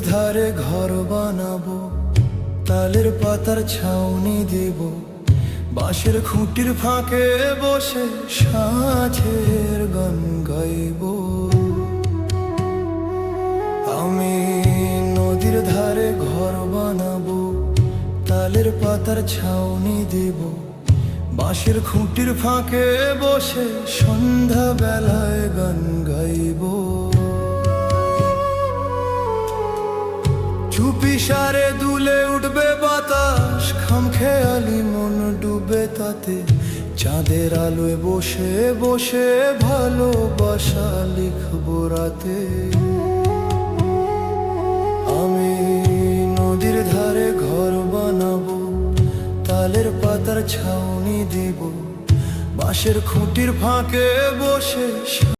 ধারে ঘর বানাবো, তালের পাতার ছাউনি দেব, বাঁশের খুঁটির ফাঁকে বসে সাঁঝের গান গাইব। আমি নদীর ধারে ঘর বানাবো, তালের পাতার ছাউনি দেব, বাঁশের খুঁটির ফাঁকে বসে সন্ধ্যা বেলায় গান গাইব। চুপি সারে দুলে উঠবে বাতাস, খামখেয়ালি মন ডুবে তাতে, চাঁদের আলোয় বসে বসে ভালোবাসা লিখবো রাতে। আমি নদীর ধারে ঘর বানাবো, তালের পাতার ছাউনি দেব, বাঁশের খুঁটির ফাঁকে বসে